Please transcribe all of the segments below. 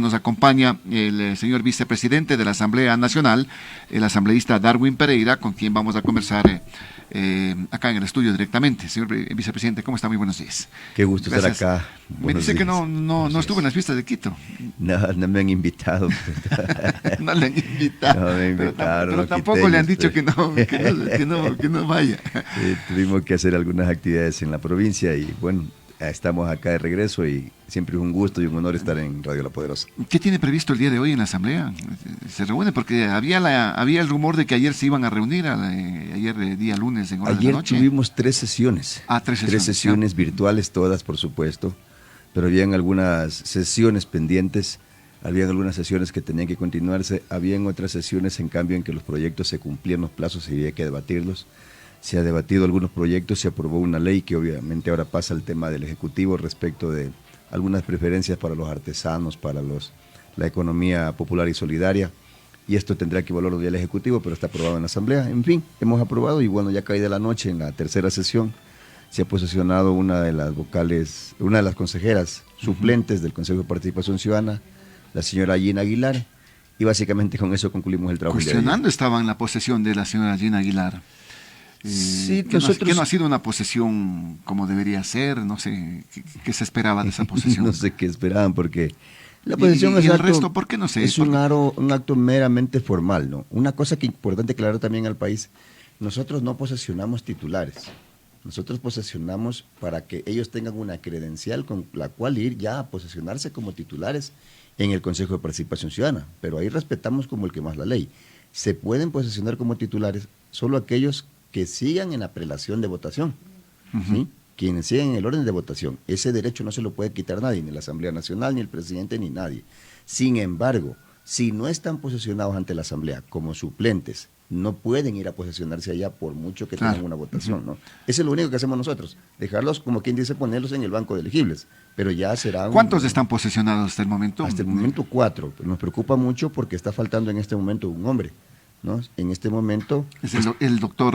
Nos acompaña el señor vicepresidente de la Asamblea Nacional, el asambleísta Darwin Pereira, con quien vamos a conversar acá en el estudio directamente. Señor vicepresidente, ¿cómo está? Muy buenos días. Qué gusto Gracias. estar acá. Me dice que no estuvo en las fiestas de Quito. No me han invitado. No le han invitado. No me invitaron. Pero tampoco le han dicho que no vaya. Tuvimos que hacer algunas actividades en la provincia y bueno, estamos acá de regreso y siempre es un gusto y un honor estar en Radio La Poderosa. ¿Qué tiene previsto el día de hoy en la Asamblea? ¿Se reúne? Porque había el rumor de que ayer se iban a reunir, ayer día lunes en horas de la noche. Ayer tuvimos 3 sesiones. Tres sesiones virtuales, todas por supuesto, pero habían algunas sesiones pendientes, habían algunas sesiones que tenían que continuarse, habían otras sesiones en cambio en que los proyectos se cumplían los plazos y había que debatirlos. Se ha debatido algunos proyectos, se aprobó una ley que obviamente ahora pasa al tema del Ejecutivo respecto de algunas preferencias para los artesanos, para la economía popular y solidaria, y esto tendrá que evaluarlo ya el Ejecutivo, pero está aprobado en la Asamblea. En fin, hemos aprobado y bueno, ya caída la noche en la tercera sesión se ha posesionado una de las consejeras suplentes del Consejo de Participación Ciudadana, la señora Gina Aguilar, y básicamente con eso concluimos el trabajo. Cuestionando estaba en la posesión de la señora Gina Aguilar. Sí, que no ha sido una posesión como debería ser, no sé, ¿qué se esperaba de esa posesión? No sé qué esperaban, porque la posesión el resto, ¿por qué no sé? Es un acto meramente formal, ¿no? Una cosa que es importante aclarar también al país, nosotros no posesionamos titulares, nosotros posesionamos para que ellos tengan una credencial con la cual ir ya a posesionarse como titulares en el Consejo de Participación Ciudadana, pero ahí respetamos como el que más la ley. Se pueden posesionar como titulares solo aquellos que sigan en la prelación de votación, ¿sí? Quienes sigan en el orden de votación. Ese derecho no se lo puede quitar nadie, ni la Asamblea Nacional, ni el presidente, ni nadie. Sin embargo, si no están posesionados ante la Asamblea como suplentes, no pueden ir a posesionarse allá por mucho que tengan una votación, ¿no? Eso es lo único que hacemos nosotros, dejarlos, como quien dice, ponerlos en el banco de elegibles, pero ya será... ¿Cuántos están posesionados hasta el momento? Hasta el momento 4, pero nos preocupa mucho porque está faltando en este momento un hombre, ¿no? En este momento es el doctor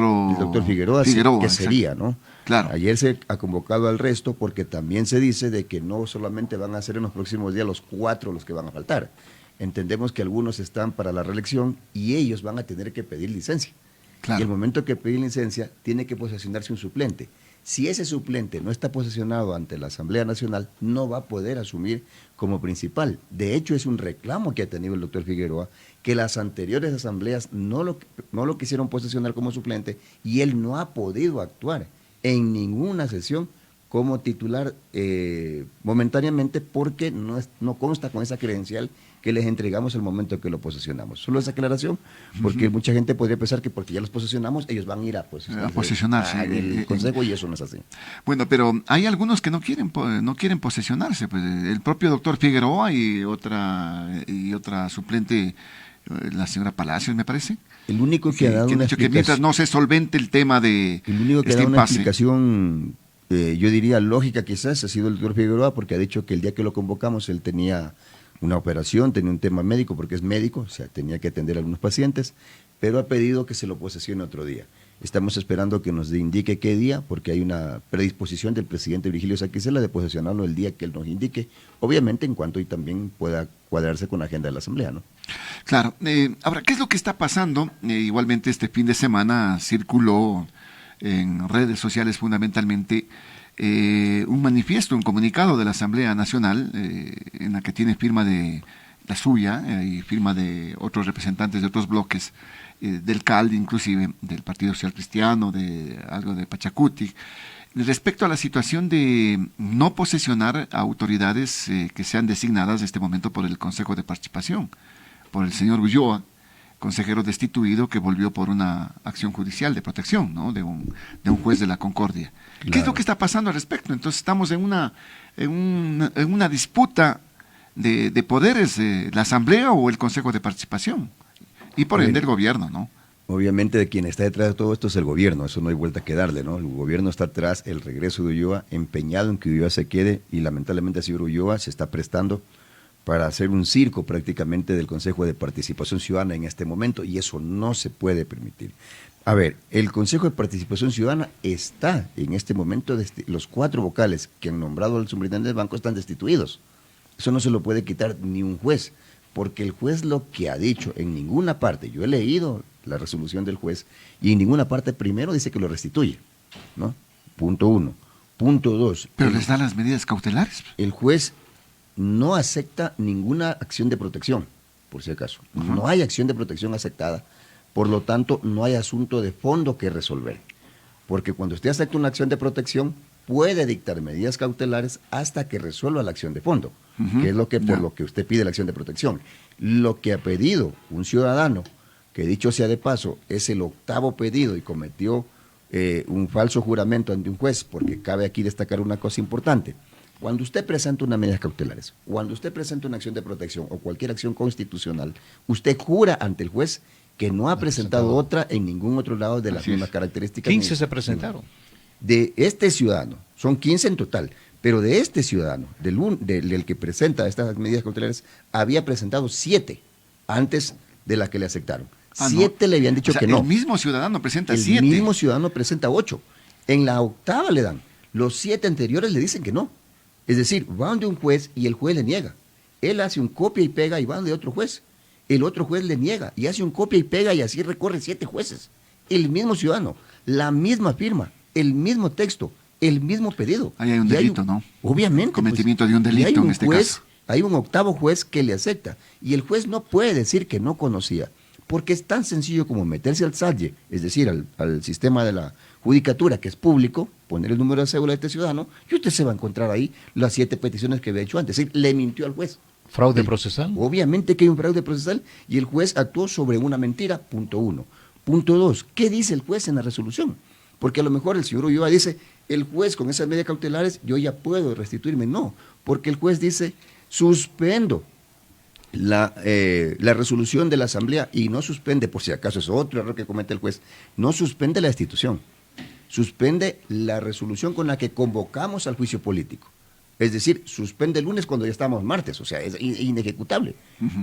Figueroa, que sería, ¿no? Claro. Ayer se ha convocado al resto porque también se dice de que no solamente van a ser en los próximos días los 4 los que van a faltar. Entendemos que algunos están para la reelección y ellos van a tener que pedir licencia. Claro. Y el momento que pedir licencia tiene que posesionarse un suplente. Si ese suplente no está posesionado ante la Asamblea Nacional, no va a poder asumir como principal. De hecho, es un reclamo que ha tenido el doctor Figueroa, que las anteriores asambleas no lo quisieron posesionar como suplente y él no ha podido actuar en ninguna sesión como titular momentáneamente porque no consta con esa credencial que les entregamos al momento que lo posesionamos. Solo esa aclaración, porque mucha gente podría pensar que porque ya los posesionamos, ellos van a ir a posesionarse en el Consejo y eso no es así. Bueno, pero hay algunos que no quieren posesionarse. Pues, el propio doctor Figueroa y otra suplente, la señora Palacios, me parece. El único que ha dado una explicación, que mientras no se solvente el tema de el único que ha dado una explicación, yo diría lógica quizás, ha sido el doctor Figueroa, porque ha dicho que el día que lo convocamos él tenía una operación, tenía un tema médico, porque es médico, o sea, tenía que atender a algunos pacientes, pero ha pedido que se lo posesione otro día. Estamos esperando que nos indique qué día, porque hay una predisposición del presidente Virgilio Saquicela de posesionarlo el día que él nos indique, obviamente en cuanto y también pueda cuadrarse con la agenda de la Asamblea, ¿no? Claro. Ahora, ¿qué es lo que está pasando? Igualmente este fin de semana circuló en redes sociales fundamentalmente un manifiesto, un comunicado de la Asamblea Nacional en la que tiene firma de la suya y firma de otros representantes de otros bloques, del CALD inclusive, del Partido Social Cristiano, de algo de Pachacuti, respecto a la situación de no posesionar a autoridades que sean designadas en este momento por el Consejo de Participación, por el señor Ulloa, consejero destituido que volvió por una acción judicial de protección, ¿no? de un juez de la Concordia. Claro. ¿Qué es lo que está pasando al respecto? Entonces estamos en una disputa de poderes, la Asamblea o el Consejo de Participación, y por ende el gobierno, ¿no? Obviamente de quien está detrás de todo esto es el gobierno, eso no hay vuelta que darle, ¿no? El gobierno está atrás, el regreso de Ulloa, empeñado en que Ulloa se quede, y lamentablemente el señor Ulloa se está prestando para hacer un circo prácticamente del Consejo de Participación Ciudadana en este momento, y eso no se puede permitir. A ver, el Consejo de Participación Ciudadana está en este momento, los 4 vocales que han nombrado al superintendente del banco están destituidos. Eso no se lo puede quitar ni un juez, porque el juez lo que ha dicho en ninguna parte, yo he leído la resolución del juez, y en ninguna parte primero dice que lo restituye, ¿no? Punto 1. Punto 2. Pero les dan las medidas cautelares. El juez no acepta ninguna acción de protección, por si acaso. Ajá. No hay acción de protección aceptada, por lo tanto, no hay asunto de fondo que resolver. Porque cuando usted acepta una acción de protección, puede dictar medidas cautelares hasta que resuelva la acción de fondo, que es lo que por lo que usted pide la acción de protección. Lo que ha pedido un ciudadano, que dicho sea de paso, es el 8º pedido y cometió un falso juramento ante un juez, porque cabe aquí destacar una cosa importante. Cuando usted presenta unas medidas cautelares, cuando usted presenta una acción de protección o cualquier acción constitucional, usted jura ante el juez que no ha presentado otra en ningún otro lado de las mismas características. 15 se presentaron. De este ciudadano, son 15 en total, pero de este ciudadano, del que presenta estas medidas cautelares, había presentado 7 antes de las que le aceptaron. 7 le habían dicho que no. El mismo ciudadano presenta El 7. mismo ciudadano presenta 8. En la 8ª le dan. Los 7 anteriores le dicen que no. Es decir, va donde un juez y el juez le niega. Él hace un copia y pega y va donde otro juez. El otro juez le niega y hace un copia y pega y así recorre 7 jueces. El mismo ciudadano, la misma firma, el mismo texto, el mismo pedido. Ahí hay un delito, ¿no? Obviamente. Cometimiento de un delito en este caso. Hay un 8º juez que le acepta y el juez no puede decir que no conocía, porque es tan sencillo como meterse al SADYE, es decir, al sistema de la judicatura, que es público, poner el número de cédula de este ciudadano y usted se va a encontrar ahí las 7 peticiones que había hecho antes. Es decir, le mintió al juez. ¿Fraude procesal? Obviamente que hay un fraude procesal y el juez actuó sobre una mentira, punto 1. Punto 2, ¿qué dice el juez en la resolución? Porque a lo mejor el señor Ulloa dice, el juez con esas medidas cautelares yo ya puedo restituirme. No, porque el juez dice, suspendo la resolución de la asamblea y no suspende, por si acaso es otro error que comete el juez, no suspende la destitución, suspende la resolución con la que convocamos al juicio político. Es decir, suspende el lunes cuando ya estamos martes, o sea, es inejecutable,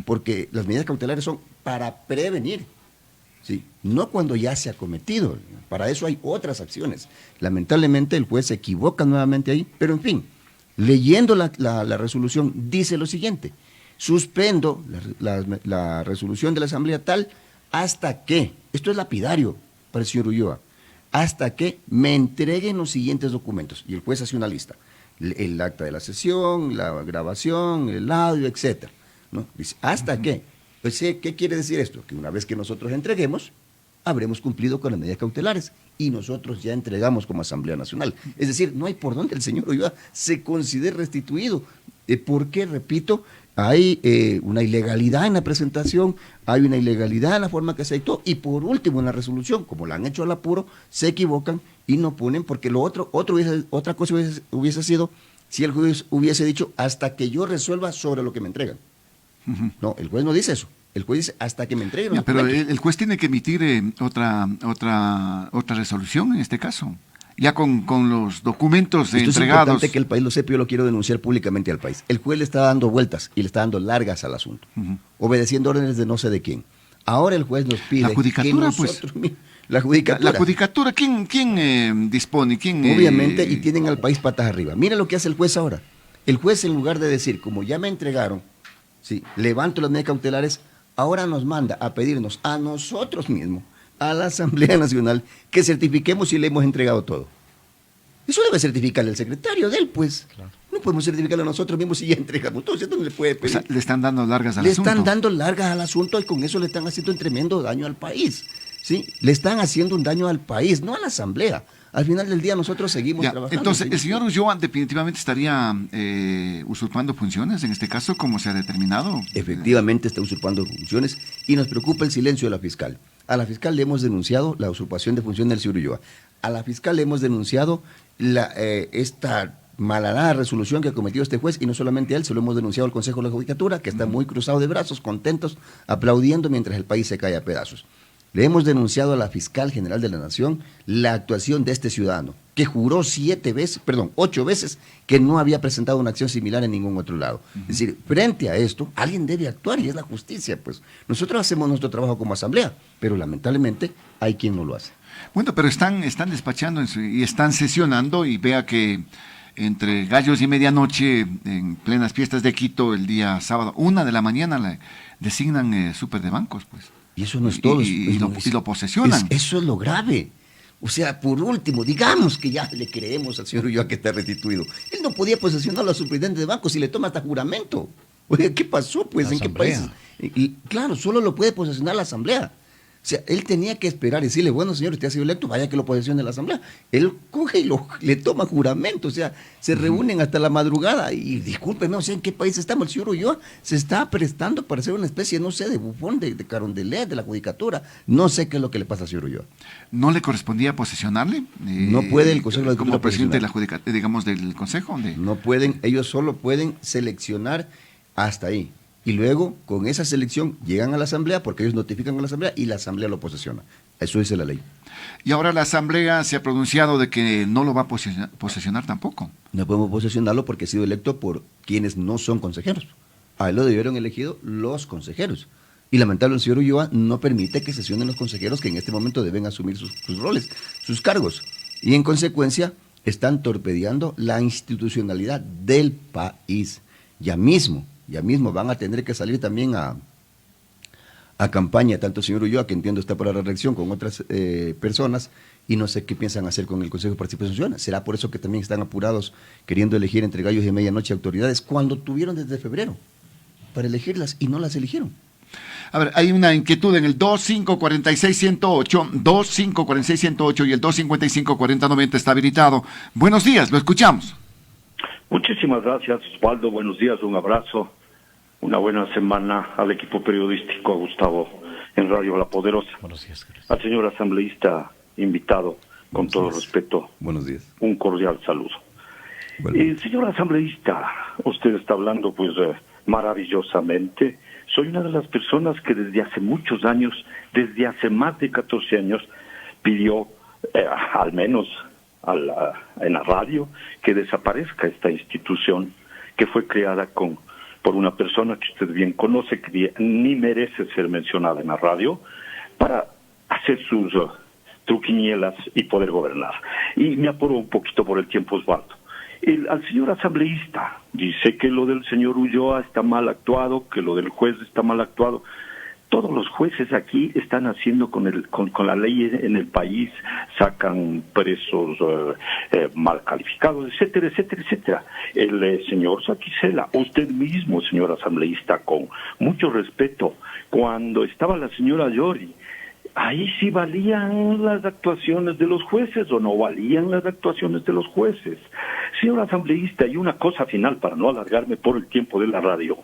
porque las medidas cautelares son para prevenir, ¿sí? No cuando ya se ha cometido, para eso hay otras acciones. Lamentablemente el juez se equivoca nuevamente ahí, pero en fin, leyendo la resolución dice lo siguiente, suspendo la resolución de la asamblea tal hasta que, esto es lapidario para el señor Ulloa, hasta que me entreguen los siguientes documentos, y el juez hace una lista. El acta de la sesión, la grabación, el audio, etcétera, ¿no? Dice, ¿hasta qué? Pues, ¿qué quiere decir esto? Que una vez que nosotros entreguemos, habremos cumplido con las medidas cautelares y nosotros ya entregamos como Asamblea Nacional. Es decir, no hay por dónde el señor Ulloa se considere restituido, porque, repito, hay una ilegalidad en la presentación, hay una ilegalidad en la forma que se dictó y por último en la resolución, como la han hecho al apuro, se equivocan y no ponen, porque otra cosa hubiese sido si el juez hubiese dicho hasta que yo resuelva sobre lo que me entregan. No, el juez no dice eso. El juez dice hasta que me entreguen los Pero documentos. el juez tiene que emitir otra resolución en este caso. Ya con los documentos Esto entregados. es importante que el país lo sepa, yo lo quiero denunciar públicamente al país. El juez le está dando vueltas y le está dando largas al asunto, obedeciendo órdenes de no sé de quién. Ahora el juez nos pide La judicatura, que nosotros, la judicatura. La judicatura, ¿quién dispone? Obviamente, y tienen al país patas arriba. Mira lo que hace el juez ahora. El juez, en lugar de decir, como ya me entregaron, sí, levanto las medidas cautelares, ahora nos manda a pedirnos a nosotros mismos, a la Asamblea Nacional, que certifiquemos si le hemos entregado todo. Eso debe certificarle el secretario de él, pues. Claro. No podemos certificarlo a nosotros mismos si ya entregamos todo. ¿Cierto? No le puede pedir. O sea, le están dando largas al le asunto. Le están dando largas al asunto y con eso le están haciendo un tremendo daño al país. ¿Sí? Le están haciendo un daño al país, no a la Asamblea. Al final del día nosotros seguimos trabajando. Entonces, ¿el señor Ulloa definitivamente estaría usurpando funciones en este caso, como se ha determinado? Efectivamente está usurpando funciones y nos preocupa el silencio de la fiscal. A la fiscal le hemos denunciado la usurpación de funciones del señor Ulloa. A la fiscal le hemos denunciado esta malhadada resolución que ha cometido este juez, y no solamente a él, se lo hemos denunciado al Consejo de la Judicatura, que está muy cruzado de brazos, contentos, aplaudiendo mientras el país se cae a pedazos. Le hemos denunciado a la fiscal general de la Nación la actuación de este ciudadano, que juró 8 veces que no había presentado una acción similar en ningún otro lado. Es decir, frente a esto, alguien debe actuar y es la justicia, pues. Nosotros hacemos nuestro trabajo como asamblea, pero lamentablemente hay quien no lo hace. Bueno, pero están despachando y están sesionando, y vea que entre gallos y medianoche, en plenas fiestas de Quito, el día sábado, 1 de la mañana, le designan súper de bancos, pues. Y eso no es todo. Y lo posesionan. Eso es lo grave. O sea, por último, digamos que ya le creemos al señor Ulloa que está restituido. Él no podía posesionarlo a su presidente de banco si le toma hasta juramento. Oye, ¿qué pasó, pues? ¿En qué país? Y claro, solo lo puede posesionar la Asamblea. O sea, él tenía que esperar y decirle, bueno, señor, usted ha sido electo, vaya que lo posesione la Asamblea. Él coge y le toma juramento, o sea, se reúnen hasta la madrugada. Y discúlpeme, o sea, ¿en qué país estamos? El señor Ulloa se está prestando para ser una especie, no sé, de bufón, de Carondelet, de la judicatura. No sé qué es lo que le pasa al señor Ulloa. ¿No le correspondía posesionarle? No puede el Consejo de la como presidente de la posesionar. digamos, del Consejo. No pueden, ellos solo pueden seleccionar hasta ahí. Y luego, con esa selección, llegan a la Asamblea, porque ellos notifican a la Asamblea y la Asamblea lo posesiona. Eso dice la ley. Y ahora la Asamblea se ha pronunciado de que no lo va a posesionar tampoco. No podemos posesionarlo porque ha sido electo por quienes no son consejeros. A él lo debieron elegido los consejeros. Y lamentablemente el señor Ulloa no permite que sesionen los consejeros que en este momento deben asumir sus roles, sus cargos. Y en consecuencia, están torpedeando la institucionalidad del país. Ya mismo van a tener que salir también a campaña, tanto el señor Ulloa, que entiendo está para la reelección, con otras personas, y no sé qué piensan hacer con el Consejo de Participación Ciudadana. ¿Será por eso que también están apurados queriendo elegir entre gallos y medianoche autoridades cuando tuvieron desde febrero para elegirlas y no las eligieron? A ver, hay una inquietud en el 2546-108, 2546-108 y el 255-4090 está habilitado. Buenos días, lo escuchamos. Muchísimas gracias, Osvaldo. Buenos días, un abrazo. Una buena semana al equipo periodístico, a Gustavo en Radio La Poderosa. Buenos días, gracias. Al señor asambleísta invitado, con todo respeto. Buenos días. Un cordial saludo. Bueno. Señor asambleísta, usted está hablando pues maravillosamente. Soy una de las personas que desde hace muchos años, desde hace más de 14 años, pidió al menos en la radio que desaparezca esta institución que fue creada por una persona que usted bien conoce, que ni merece ser mencionada en la radio, para hacer sus truquinielas y poder gobernar. Y me apuro un poquito por el tiempo, Osvaldo. Al señor asambleísta dice que lo del señor Ulloa está mal actuado, que lo del juez está mal actuado. Todos los jueces aquí están haciendo con la ley en el país, sacan presos mal calificados, etcétera, etcétera, etcétera. El señor Saquicela, usted mismo, señor asambleísta, con mucho respeto, cuando estaba la señora Yori, ahí sí valían las actuaciones de los jueces o no valían las actuaciones de los jueces. Señor asambleísta, y una cosa final para no alargarme por el tiempo de la radio.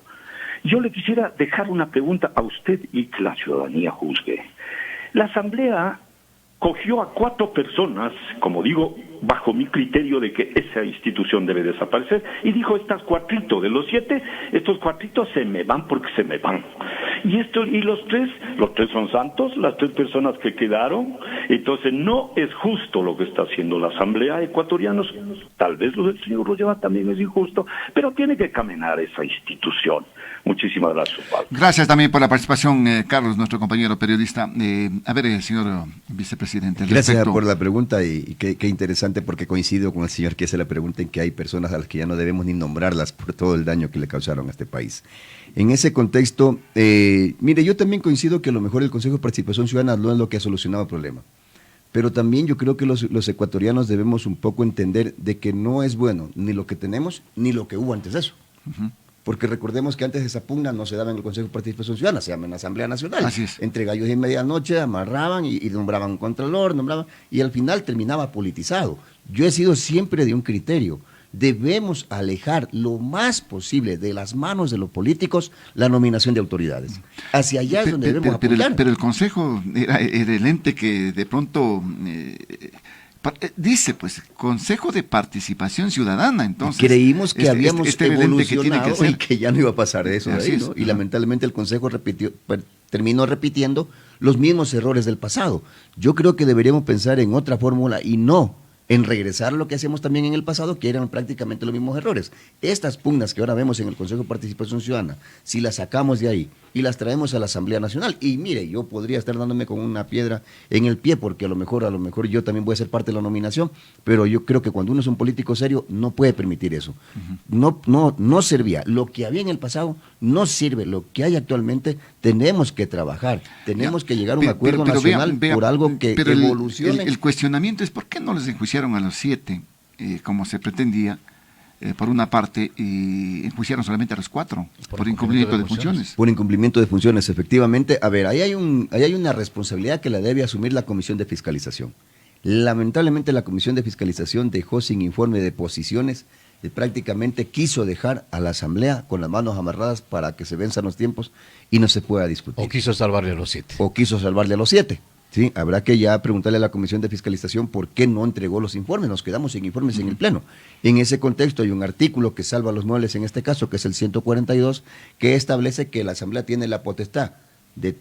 Yo le quisiera dejar una pregunta a usted y que la ciudadanía juzgue. La Asamblea cogió a 4 personas, como digo, bajo mi criterio de que esa institución debe desaparecer, y dijo, estas 4 de los 7, estos 4 se me van porque se me van. Y los tres son santos, las 3 personas que quedaron. Entonces no es justo lo que está haciendo la Asamblea ecuatoriana. Tal vez lo del señor Ulloa también es injusto, pero tiene que caminar esa institución. Muchísimas gracias, Pablo. Gracias también por la participación, Carlos, nuestro compañero periodista. A ver, señor vicepresidente. Gracias por la pregunta y qué interesante, porque coincido con el señor que hace la pregunta en que hay personas a las que ya no debemos ni nombrarlas por todo el daño que le causaron a este país. En ese contexto, mire, yo también coincido que a lo mejor el Consejo de Participación Ciudadana no es lo que ha solucionado el problema. Pero también yo creo que los ecuatorianos debemos un poco entender de que no es bueno ni lo que tenemos ni lo que hubo antes de eso. Uh-huh. Porque recordemos que antes de esa pugna no se daba en el Consejo de Participación Ciudadana, se llama en la Asamblea Nacional. Así es. Entre gallos y medianoche amarraban y nombraban un contralor, y al final terminaba politizado. Yo he sido siempre de un criterio. Debemos alejar lo más posible de las manos de los políticos la nominación de autoridades. Hacia allá es donde debemos apuntar. Pero el Consejo era el ente que de pronto... dice, pues, Consejo de Participación Ciudadana, entonces... Creímos que habíamos evolucionado que y que ya no iba a pasar eso de ahí, ¿no? Y lamentablemente el Consejo terminó repitiendo los mismos errores del pasado. Yo creo que deberíamos pensar en otra fórmula y no en regresar a lo que hacemos también en el pasado, que eran prácticamente los mismos errores. Estas pugnas que ahora vemos en el Consejo de Participación Ciudadana, si las sacamos de ahí y las traemos a la Asamblea Nacional. Y mire, yo podría estar dándome con una piedra en el pie, porque a lo mejor yo también voy a ser parte de la nominación, pero yo creo que cuando uno es un político serio, no puede permitir eso. No servía. Lo que había en el pasado no sirve. Lo que hay actualmente, tenemos que trabajar, tenemos que llegar a un acuerdo nacional por algo que evolucione. El cuestionamiento es: ¿por qué no les enjuiciaron a los 7, como se pretendía? Por una parte, y enjuiciaron solamente a los 4 por incumplimiento de funciones. Por incumplimiento de funciones, efectivamente. A ver, ahí hay una responsabilidad que la debe asumir la Comisión de Fiscalización. Lamentablemente la Comisión de Fiscalización dejó sin informe de posiciones, prácticamente quiso dejar a la Asamblea con las manos amarradas para que se venzan los tiempos y no se pueda discutir. O quiso salvarle a los 7. O quiso salvarle a los 7. Sí, habrá que ya preguntarle a la Comisión de Fiscalización por qué no entregó los informes. Nos quedamos sin informes en el Pleno. En ese contexto hay un artículo que salva los muebles en este caso, que es el 142, que establece que la Asamblea tiene la potestad de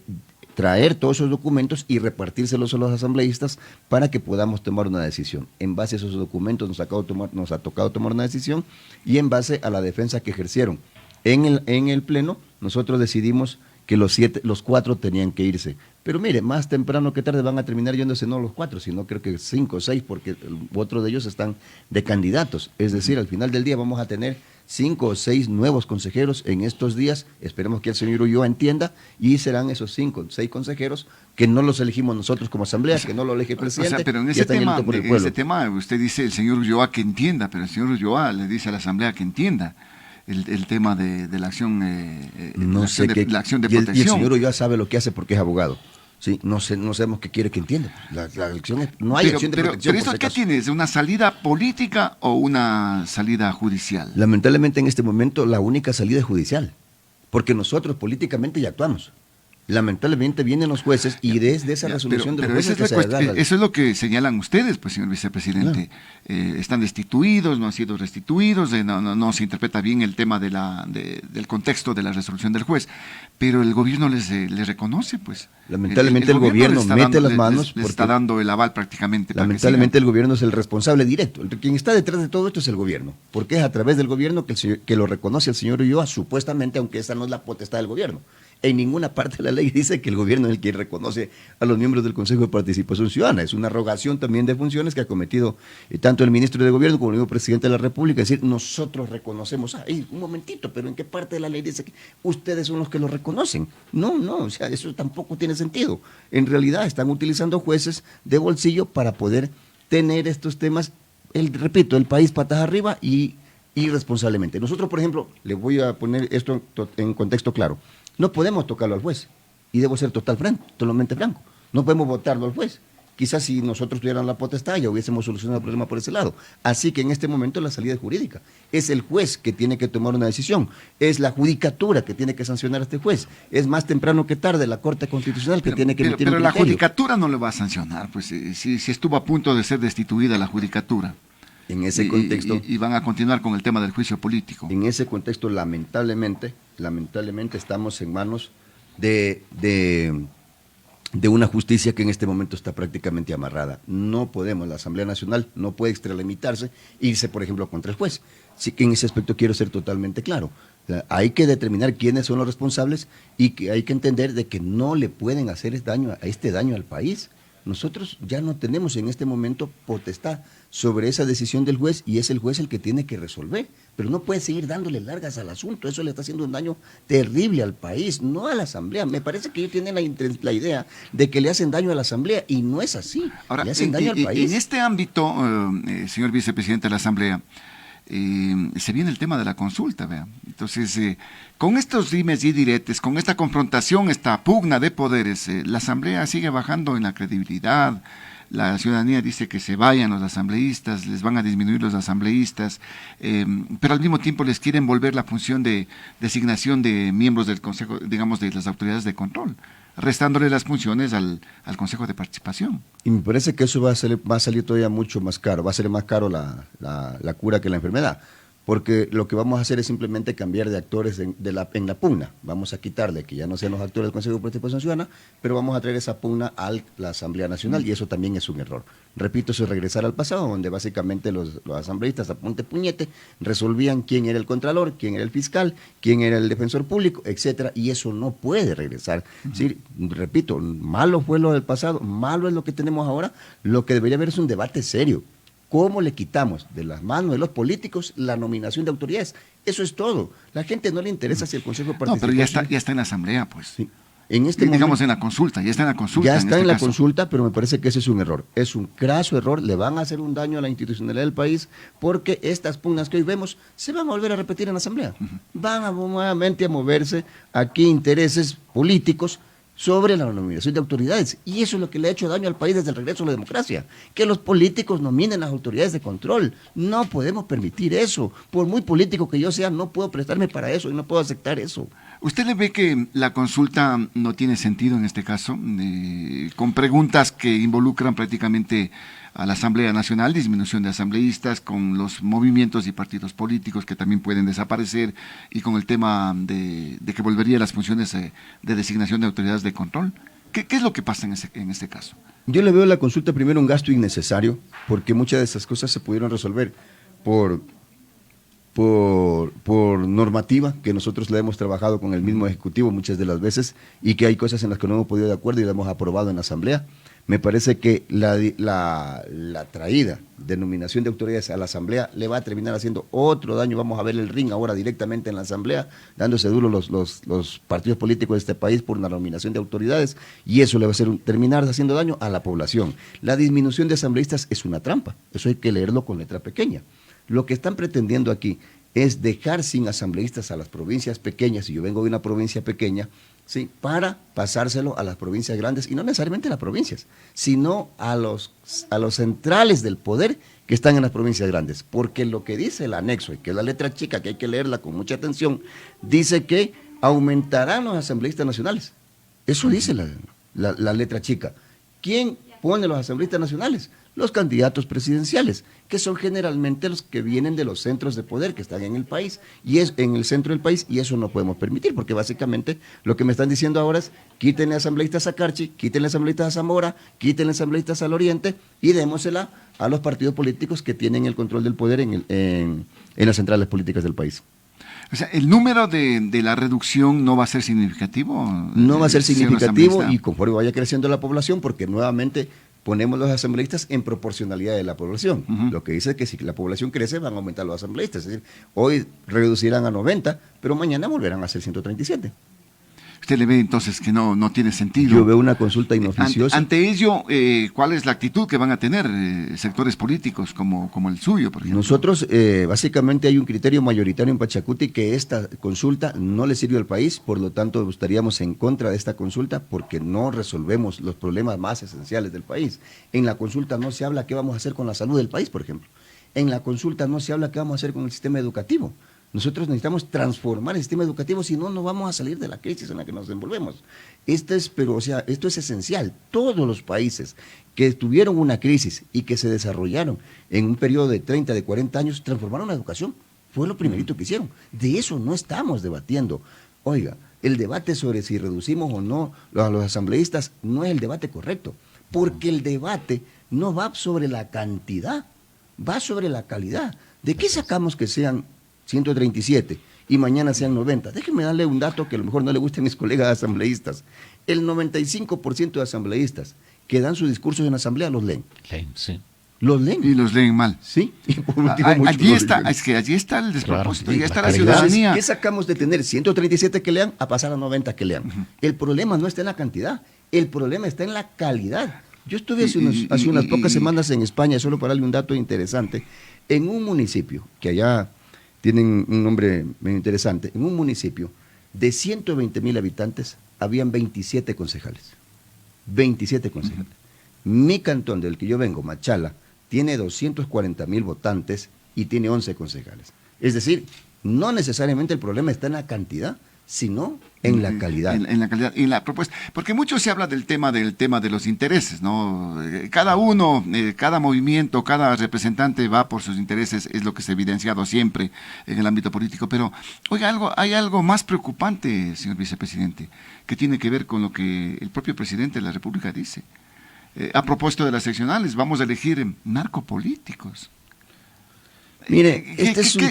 traer todos esos documentos y repartírselos a los asambleístas para que podamos tomar una decisión. En base a esos documentos nos ha tocado tomar una decisión, y en base a la defensa que ejercieron en el Pleno, nosotros decidimos que los 4 tenían que irse. Pero mire, más temprano que tarde van a terminar yéndose no los 4, sino creo que 5 o 6, porque otros de ellos están de candidatos. Es decir, al final del día vamos a tener 5 o 6 nuevos consejeros en estos días. Esperemos que el señor Ulloa entienda, y serán esos 5 o 6 consejeros que no los elegimos nosotros como asamblea, que no lo elige el presidente. O sea, pero en ese tema usted dice el señor Ulloa que entienda, pero el señor Ulloa le dice a la asamblea que entienda el tema de la acción, la acción de protección. Y el señor Ulloa sabe lo que hace porque es abogado. Sí, no sabemos qué quiere que entienda. La elección no hay acción de protección. Pero ¿eso qué tienes? ¿Una salida política o una salida judicial? Lamentablemente en este momento la única salida es judicial, porque nosotros políticamente ya actuamos. Lamentablemente vienen los jueces y desde esa resolución de los jueces eso es lo que señalan ustedes, pues, señor vicepresidente. Claro. Están destituidos, no han sido restituidos, no se interpreta bien el tema del contexto de la resolución del juez, pero el gobierno les reconoce, pues. Lamentablemente el gobierno mete las manos. Les está dando el aval prácticamente. Lamentablemente el gobierno es el responsable directo. Quien está detrás de todo esto es el gobierno, porque es a través del gobierno que lo reconoce el señor Ulloa, supuestamente, aunque esa no es la potestad del gobierno. En ninguna parte de la ley dice que el gobierno es el que reconoce a los miembros del Consejo de Participación Ciudadana. Es una arrogación también de funciones que ha cometido tanto el ministro de Gobierno como el mismo presidente de la República. Es decir, nosotros reconocemos. Un momentito, pero ¿en qué parte de la ley dice que ustedes son los que lo reconocen? No, o sea, eso tampoco tiene sentido. En realidad están utilizando jueces de bolsillo para poder tener estos temas, repito, el país patas arriba y irresponsablemente. Nosotros, por ejemplo, les voy a poner esto en contexto claro. No podemos tocarlo al juez, y debo ser totalmente franco. No podemos votarlo al juez. Quizás si nosotros tuviéramos la potestad ya hubiésemos solucionado el problema por ese lado. Así que en este momento la salida es jurídica. Es el juez que tiene que tomar una decisión. Es la judicatura que tiene que sancionar a este juez. Es más temprano que tarde la Corte Constitucional que tiene que emitir un criterio. Pero la judicatura no le va a sancionar, pues si estuvo a punto de ser destituida la judicatura. En ese contexto, y van a continuar con el tema del juicio político. En ese contexto, lamentablemente estamos en manos de una justicia que en este momento está prácticamente amarrada. No podemos, la Asamblea Nacional no puede extralimitarse e irse, por ejemplo, contra el juez. Así que en ese aspecto quiero ser totalmente claro. O sea, hay que determinar quiénes son los responsables y que hay que entender de que no le pueden hacer daño al país. Nosotros ya no tenemos en este momento potestad sobre esa decisión del juez, y es el juez el que tiene que resolver, pero no puede seguir dándole largas al asunto. Eso le está haciendo un daño terrible al país, no a la Asamblea. Me parece que ellos tienen la idea de que le hacen daño a la Asamblea, y no es así. Ahora, le hacen daño al país. En este ámbito, señor vicepresidente de la Asamblea, se viene el tema de la consulta, vea. Entonces, con estos dimes y diretes, con esta confrontación, esta pugna de poderes, la Asamblea sigue bajando en la credibilidad. La ciudadanía dice que se vayan los asambleístas, les van a disminuir los asambleístas, pero al mismo tiempo les quieren volver la función de designación de miembros del Consejo, digamos, de las autoridades de control, restándole las funciones al Consejo de Participación. Y me parece que eso va a salir todavía mucho más caro, va a ser más caro la cura que la enfermedad, porque lo que vamos a hacer es simplemente cambiar de actores en la pugna. Vamos a quitarle que ya no sean los actores del Consejo de Participación Ciudadana, pero vamos a traer esa pugna a la Asamblea Nacional, y eso también es un error. Repito, eso es regresar al pasado, donde básicamente los asambleístas a punte puñete resolvían quién era el contralor, quién era el fiscal, quién era el defensor público, etcétera, y eso no puede regresar. ¿Sí? Repito, malo fue lo del pasado, malo es lo que tenemos ahora. Lo que debería haber es un debate serio. ¿Cómo le quitamos de las manos de los políticos la nominación de autoridades? Eso es todo. La gente no le interesa si el Consejo de Participación... No, pero ya está en la Asamblea, pues. Sí. En este digamos momento, en la consulta, ya está en la consulta. ya está en la caso. consulta, pero me parece que ese es un error. Es un craso error, le van a hacer un daño a la institucionalidad del país, porque estas pugnas que hoy vemos se van a volver a repetir en la Asamblea. Van a nuevamente a moverse aquí intereses políticos sobre la nominación de autoridades. Y eso es lo que le ha hecho daño al país desde el regreso a la democracia. Que los políticos nominen las autoridades de control. No podemos permitir eso. Por muy político que yo sea, no puedo prestarme para eso y no puedo aceptar eso. ¿Usted le ve que la consulta no tiene sentido en este caso? Con preguntas que involucran prácticamente a la Asamblea Nacional, disminución de asambleístas, con los movimientos y partidos políticos que también pueden desaparecer, y con el tema de que volvería a las funciones de designación de autoridades de control. ¿Qué es lo que pasa en este caso? Yo le veo a la consulta primero un gasto innecesario, porque muchas de esas cosas se pudieron resolver por normativa, que nosotros la hemos trabajado con el mismo Ejecutivo muchas de las veces, y que hay cosas en las que no hemos podido de acuerdo y la hemos aprobado en la Asamblea. Me parece que la traída de nominación de autoridades a la Asamblea le va a terminar haciendo otro daño. Vamos a ver el ring ahora directamente en la Asamblea, dándose duro los partidos políticos de este país por la nominación de autoridades, y eso le va a terminar haciendo daño a la población. La disminución de asambleístas es una trampa, eso hay que leerlo con letra pequeña. Lo que están pretendiendo aquí es dejar sin asambleístas a las provincias pequeñas, y yo vengo de una provincia pequeña, ¿sí?, para pasárselo a las provincias grandes, y no necesariamente a las provincias, sino a los centrales del poder que están en las provincias grandes, porque lo que dice el anexo, y que es la letra chica, que hay que leerla con mucha atención, dice que aumentarán los asambleístas nacionales. Eso dice la letra chica. ¿Quién pone los asambleístas nacionales? Los candidatos presidenciales, que son generalmente los que vienen de los centros de poder que están en el país, y es en el centro del país, y eso no podemos permitir, porque básicamente lo que me están diciendo ahora es: quítenle asambleístas a Carchi, quítenle asambleístas a Zamora, quítenle asambleístas al Oriente, y démosela a los partidos políticos que tienen el control del poder en las centrales políticas del país. O sea, ¿el número de la reducción no va a ser significativo? No va a ser significativo, asambleísta. y conforme vaya creciendo la población, porque nuevamente ponemos los asambleístas en proporcionalidad de la población. Lo que dice es que si la población crece, van a aumentar los asambleístas. Es decir, hoy reducirán a 90, pero mañana volverán a ser 137. ¿Usted le ve entonces que no tiene sentido? Yo veo una consulta inoficiosa. Ante ello, ¿cuál es la actitud que van a tener sectores políticos como el suyo, por ejemplo? Nosotros, básicamente hay un criterio mayoritario en Pachacuti, que esta consulta no le sirve al país, por lo tanto estaríamos en contra de esta consulta, porque no resolvemos los problemas más esenciales del país. En la consulta no se habla qué vamos a hacer con la salud del país, por ejemplo. En la consulta no se habla qué vamos a hacer con el sistema educativo. Nosotros necesitamos transformar el sistema educativo, si no, no vamos a salir de la crisis en la que nos envolvemos. Esto es esencial. Todos los países que tuvieron una crisis y que se desarrollaron en un periodo de 30, de 40 años, transformaron la educación. Fue lo primerito que hicieron. De eso no estamos debatiendo. Oiga, el debate sobre si reducimos o no a los asambleístas no es el debate correcto, porque el debate no va sobre la cantidad, va sobre la calidad. ¿De qué sacamos que sean 137 y mañana sean 90? Déjenme darle un dato que a lo mejor no le guste a mis colegas asambleístas. El 95% de asambleístas que dan sus discursos en asamblea los leen. Sí. Los leen. Y los leen mal. Sí. Y por último, Allí está el despropósito, Claro, allí está la la calidad. ciudadanía. ¿Qué sacamos de tener 137 que lean a pasar a 90 que lean? El problema no está en la cantidad, el problema está en la calidad. Yo estuve hace unas pocas semanas en España, solo para darle un dato interesante, en un municipio, que allá tienen un nombre muy interesante, en un municipio de 120,000 habitantes, habían 27 concejales. 27 concejales. Mi cantón, del que yo vengo, Machala, tiene 240,000 votantes y tiene 11 concejales. Es decir, no necesariamente el problema está en la cantidad, sino en la calidad. En la calidad y en la propuesta. Porque mucho se habla del tema de los intereses, ¿no? Cada uno, cada movimiento, cada representante va por sus intereses, es lo que se ha evidenciado siempre en el ámbito político. Pero, oiga, hay algo más preocupante, señor vicepresidente, que tiene que ver con lo que el propio presidente de la República dice. A propósito de las seccionales, vamos a elegir narcopolíticos. Mire,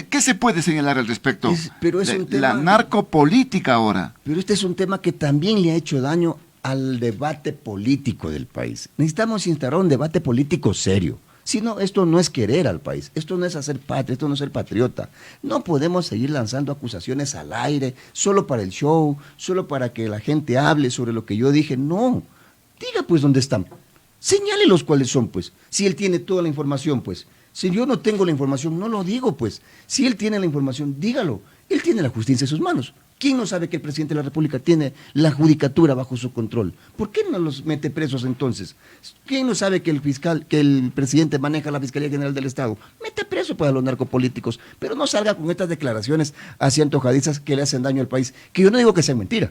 ¿Qué se puede señalar al respecto? Pero es un tema, la narcopolítica ahora. Pero este es un tema que también le ha hecho daño al debate político del país. Necesitamos instaurar un debate político serio. Si no, esto no es querer al país, esto no es hacer patria, esto no es ser patriota. No podemos seguir lanzando acusaciones al aire, solo para el show, solo para que la gente hable sobre lo que yo dije. No, diga pues dónde están. Señálelos cuáles son, pues. Si él tiene toda la información, pues. Si yo no tengo la información, no lo digo, pues. Si él tiene la información, dígalo. Él tiene la justicia en sus manos. ¿Quién no sabe que el presidente de la República tiene la judicatura bajo su control? ¿Por qué no los mete presos entonces? ¿Quién no sabe que el presidente maneja la Fiscalía General del Estado? Mete preso para los narcopolíticos, pero no salga con estas declaraciones así antojadizas que le hacen daño al país. Que yo no digo que sean mentira.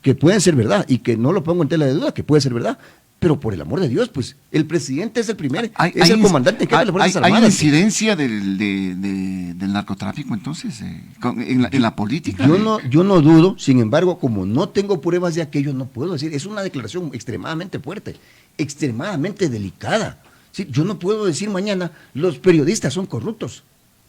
Que pueden ser verdad, y que no lo pongo en tela de duda, que puede ser verdad, pero por el amor de Dios, pues, el presidente es el primer, es el comandante en jefe de las Fuerzas Armadas. ¿Hay incidencia del narcotráfico entonces en la política? Yo no dudo, sin embargo, como no tengo pruebas de aquello, no puedo decir, es una declaración extremadamente fuerte, extremadamente delicada. ¿Sí? Yo no puedo decir mañana, los periodistas son corruptos,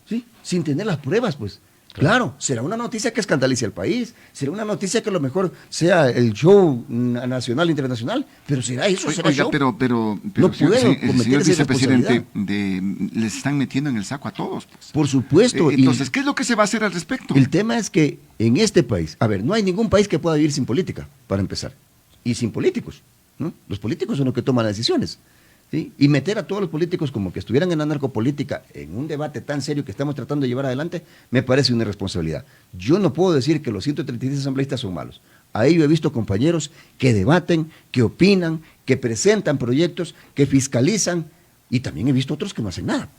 ¿sí? Sin tener las pruebas, pues. Claro, será una noticia que escandalice al país, será una noticia que a lo mejor sea el show nacional e internacional, pero será eso, será show. Pero no puedo señor vicepresidente, les están metiendo en el saco a todos. Pues. Por supuesto. Entonces, ¿qué es lo que se va a hacer al respecto? El tema es que en este país, a ver, no hay ningún país que pueda vivir sin política, para empezar, y sin políticos, ¿no? Los políticos son los que toman las decisiones. ¿Sí? Y meter a todos los políticos como que estuvieran en la narcopolítica en un debate tan serio que estamos tratando de llevar adelante, me parece una irresponsabilidad. Yo no puedo decir que los 136 asambleístas son malos. Ahí yo he visto compañeros que debaten, que opinan, que presentan proyectos, que fiscalizan, y también he visto otros que no hacen nada.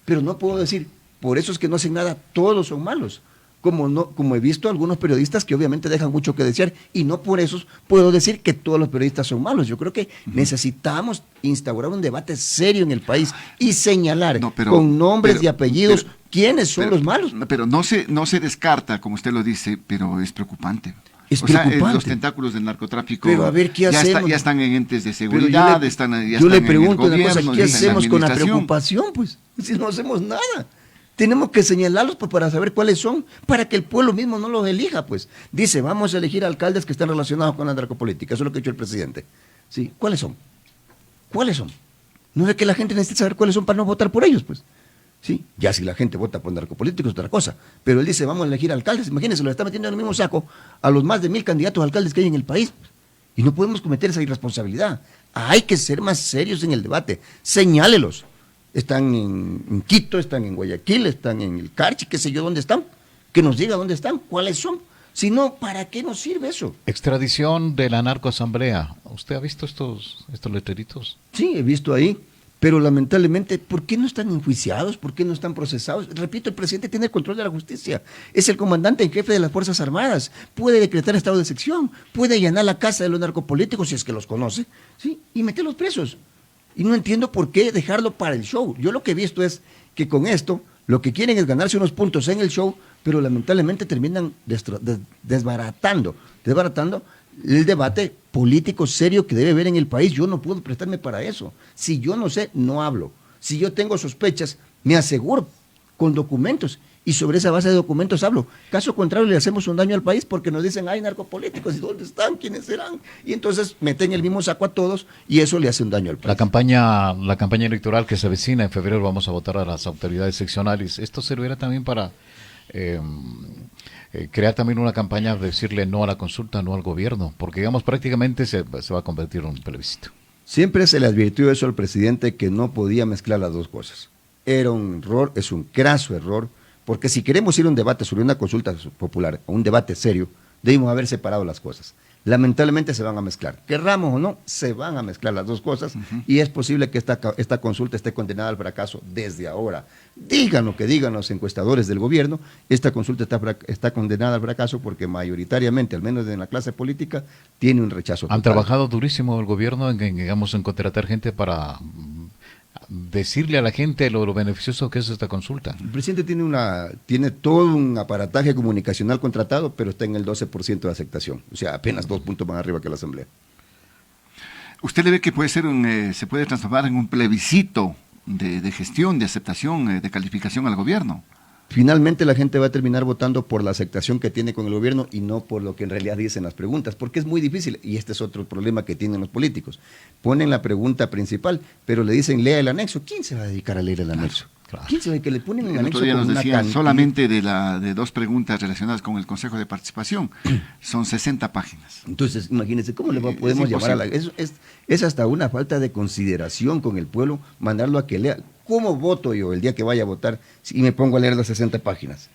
Pero no puedo decir, por esos que no hacen nada, todos son malos. Como he visto algunos periodistas que obviamente dejan mucho que desear, y no por eso puedo decir que todos los periodistas son malos. Yo creo que necesitamos instaurar un debate serio en el país y señalar con nombres y apellidos quiénes son los malos. Pero no se descarta, como usted lo dice, pero es preocupante. Es preocupante. Los tentáculos del narcotráfico pero a ver, ¿qué hacemos? Ya están en entes de seguridad, yo le pregunto una cosa, ¿qué hacemos con la preocupación? Pues, si no hacemos nada. Tenemos que señalarlos para saber cuáles son, para que el pueblo mismo no los elija, pues. Dice, vamos a elegir alcaldes que estén relacionados con la narcopolítica. Eso es lo que ha hecho el presidente. ¿Sí? ¿Cuáles son? ¿Cuáles son? No es que la gente necesite saber cuáles son para no votar por ellos, pues. ¿Sí? Ya si la gente vota por narcopolíticos es otra cosa. Pero él dice, vamos a elegir alcaldes. Imagínense, lo está metiendo en el mismo saco a los más de 1000 candidatos a alcaldes que hay en el país. Y no podemos cometer esa irresponsabilidad. Hay que ser más serios en el debate. Señálelos. Están en Quito, están en Guayaquil, están en el Carchi, qué sé yo, ¿dónde están? Que nos diga dónde están, cuáles son. Si no, ¿para qué nos sirve eso? Extradición de la narcoasamblea. ¿Usted ha visto estos letreritos? Sí, he visto ahí. Pero lamentablemente, ¿por qué no están enjuiciados? ¿Por qué no están procesados? Repito, el presidente tiene el control de la justicia. Es el comandante en jefe de las Fuerzas Armadas. Puede decretar estado de excepción. Puede allanar la casa de los narcopolíticos, si es que los conoce, ¿sí? Y meterlos presos. Y no entiendo por qué dejarlo para el show. Yo lo que he visto es que con esto lo que quieren es ganarse unos puntos en el show, pero lamentablemente terminan desbaratando el debate político serio que debe haber en el país. Yo no puedo prestarme para eso. Si yo no sé, no hablo. Si yo tengo sospechas, me aseguro con documentos, y sobre esa base de documentos hablo. Caso contrario, le hacemos un daño al país porque nos dicen, hay narcopolíticos, ¿y dónde están? ¿Quiénes serán? Y entonces meten el mismo saco a todos y eso le hace un daño al país. La campaña electoral que se avecina, en febrero vamos a votar a las autoridades seccionales. ¿Esto servirá también para crear también una campaña de decirle no a la consulta, no al gobierno? Porque, digamos, prácticamente se va a convertir en un plebiscito. Siempre se le advirtió eso al presidente, que no podía mezclar las dos cosas. Era un error, es un craso error, porque si queremos ir a un debate sobre una consulta popular, o un debate serio, debimos haber separado las cosas. Lamentablemente se van a mezclar. Querramos o no, se van a mezclar las dos cosas y es posible que esta consulta esté condenada al fracaso desde ahora. Digan lo que digan los encuestadores del gobierno, esta consulta está condenada al fracaso porque mayoritariamente, al menos en la clase política, tiene un rechazo total. Han trabajado durísimo el gobierno en contratar gente para decirle a la gente lo beneficioso que es esta consulta. El presidente tiene todo un aparataje comunicacional contratado, pero está en el 12% de aceptación. O sea, apenas 2 puntos más arriba que la Asamblea. ¿Usted le ve que puede ser se puede transformar en un plebiscito de gestión, de aceptación, de calificación al gobierno? Finalmente la gente va a terminar votando por la aceptación que tiene con el gobierno y no por lo que en realidad dicen las preguntas, porque es muy difícil, y este es otro problema que tienen los políticos. Ponen la pregunta principal, pero le dicen lea el anexo. ¿Quién se va a dedicar a leer el anexo? Claro. ¿Quién se va a que le ponen un El anexo otro día con nos una decían cantidad? solamente de 2 preguntas relacionadas con el Consejo de Participación. Son 60 páginas. Entonces, imagínense, ¿cómo le Es podemos llamar a la... imposible. Es hasta una falta de consideración con el pueblo mandarlo a que lea. ¿Cómo voto yo el día que vaya a votar si me pongo a leer las 60 páginas?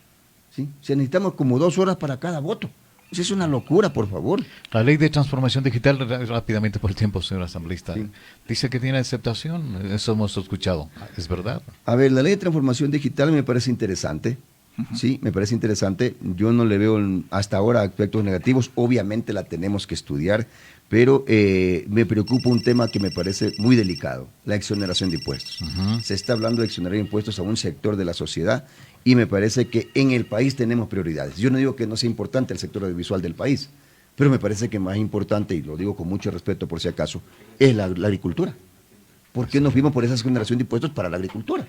¿Sí? O sea, necesitamos como 2 horas para cada voto. Eso es una locura, por favor. La ley de transformación digital, rápidamente por el tiempo, señor asambleísta, Sí. dice que tiene aceptación, eso hemos escuchado, ¿es verdad? A ver, la ley de transformación digital me parece interesante. Sí, me parece interesante. Yo no le veo hasta ahora aspectos negativos. Obviamente la tenemos que estudiar, pero me preocupa un tema que me parece muy delicado, la exoneración de impuestos. Se está hablando de exonerar impuestos a un sector de la sociedad y me parece que en el país tenemos prioridades. Yo no digo que no sea importante el sector audiovisual del país, pero me parece que más importante, y lo digo con mucho respeto por si acaso, es la agricultura. ¿Por qué no fuimos por esa exoneración de impuestos para la agricultura?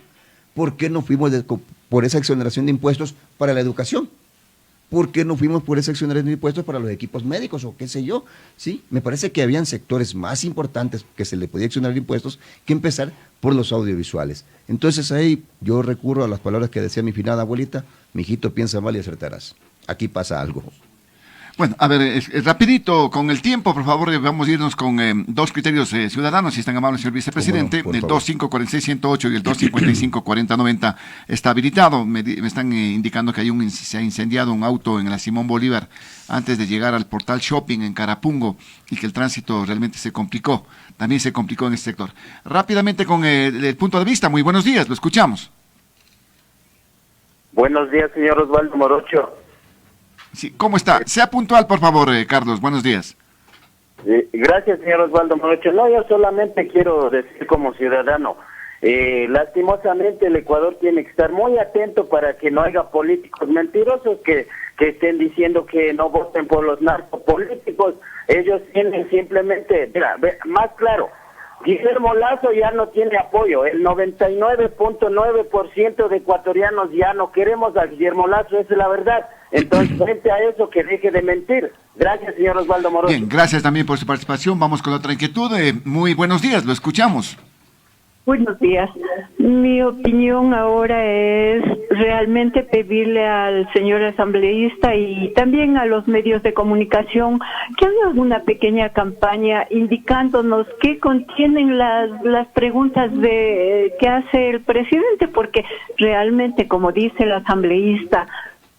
¿Por qué no fuimos por esa exoneración de impuestos para la educación? ¿Por qué no fuimos por esa exoneración de impuestos para los equipos médicos o qué sé yo? Sí, me parece que habían sectores más importantes que se le podía exonerar impuestos que empezar por los audiovisuales. Entonces ahí yo recurro a las palabras que decía mi finada abuelita: mijito, piensa mal y acertarás. Aquí pasa algo. Bueno, a ver, rapidito, con el tiempo, por favor, vamos a irnos con 2 criterios ciudadanos, si están amables, señor vicepresidente. Por El favor. 2546-108 y el 255-4090 está habilitado. Me están indicando que se ha incendiado un auto en la Simón Bolívar antes de llegar al portal Shopping en Carapungo y que el tránsito realmente se complicó. También se complicó en este sector. Rápidamente con el punto de vista, muy buenos días, lo escuchamos. Buenos días, señor Osvaldo Morocho. Sí, ¿cómo está? Sea puntual, por favor, Carlos. Buenos días. Gracias, señor Osvaldo Morocho. No, yo solamente quiero decir como ciudadano, lastimosamente el Ecuador tiene que estar muy atento para que no haya políticos mentirosos que estén diciendo que no voten por los narcopolíticos. Ellos tienen simplemente, mira, más claro, Guillermo Lazo ya no tiene apoyo. El 99.9% de ecuatorianos ya no queremos a Guillermo Lazo, esa es la verdad. Entonces, frente a eso, que deje de mentir. Gracias, señor Osvaldo Morocho. Bien, gracias también por su participación. Vamos con otra inquietud. Muy buenos días, lo escuchamos. Buenos días. Mi opinión ahora es realmente pedirle al señor asambleísta y también a los medios de comunicación que hagan una pequeña campaña indicándonos qué contienen las preguntas que hace el presidente, porque realmente, como dice el asambleísta,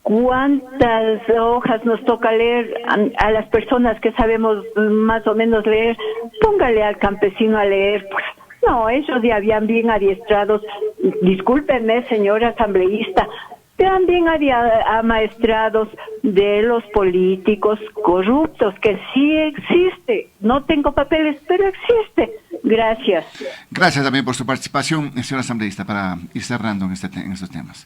¿cuántas hojas nos toca leer a las personas que sabemos más o menos leer? Póngale al campesino a leer, pues. No, ellos ya habían bien adiestrados. Discúlpenme, señor asambleísta, sean bien amaestrados de los políticos corruptos, que sí existe. No tengo papeles, pero existe. Gracias. Gracias también por su participación, señor asambleísta, para ir cerrando en estos temas.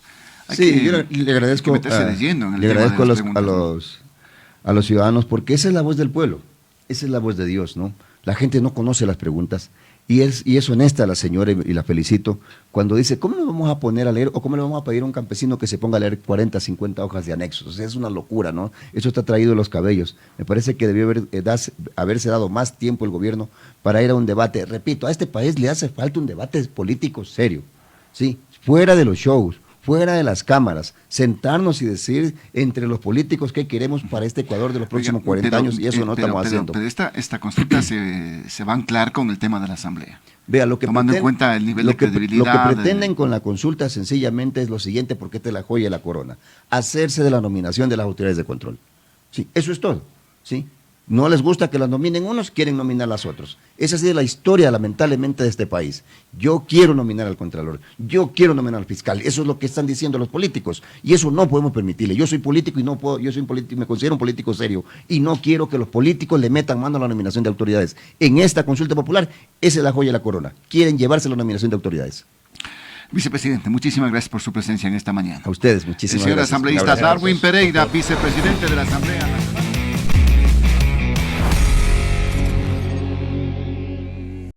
Sí, yo le agradezco, le agradezco a los ciudadanos, porque esa es la voz del pueblo, esa es la voz de Dios, ¿no? La gente no conoce las preguntas. Y es honesta la señora y la felicito cuando dice, ¿cómo nos vamos a poner a leer o cómo le vamos a pedir a un campesino que se ponga a leer 40, 50 hojas de anexos? O sea, es una locura, ¿no? Eso está traído de los cabellos. Me parece que debió haberse dado más tiempo el gobierno para ir a un debate. Repito, a este país le hace falta un debate político serio, ¿sí? Fuera de los shows, fuera de las cámaras, sentarnos y decir entre los políticos qué queremos para este Ecuador de los próximos 40 años, y eso no estamos haciendo. Pero esta consulta se va a anclar con el tema de la Asamblea. Vea, lo que tomando en cuenta el nivel de credibilidad. Lo que pretenden con la consulta sencillamente es lo siguiente, porque esta es la joya de la corona: hacerse de la nominación de las autoridades de control. Sí, eso es todo. ¿Sí? No les gusta que las nominen unos, quieren nominar a los otros. Esa ha sido la historia, lamentablemente, de este país. Yo quiero nominar al Contralor, yo quiero nominar al fiscal. Eso es lo que están diciendo los políticos. Y eso no podemos permitirle. Yo soy político y no puedo, yo soy un político, me considero un político serio. Y no quiero que los políticos le metan mano a la nominación de autoridades. En esta consulta popular, esa es la joya de la corona. Quieren llevarse la nominación de autoridades. Vicepresidente, muchísimas gracias por su presencia en esta mañana. A ustedes, muchísimas El señor gracias. asambleísta Darwin Pereira, vicepresidente de la Asamblea Nacional.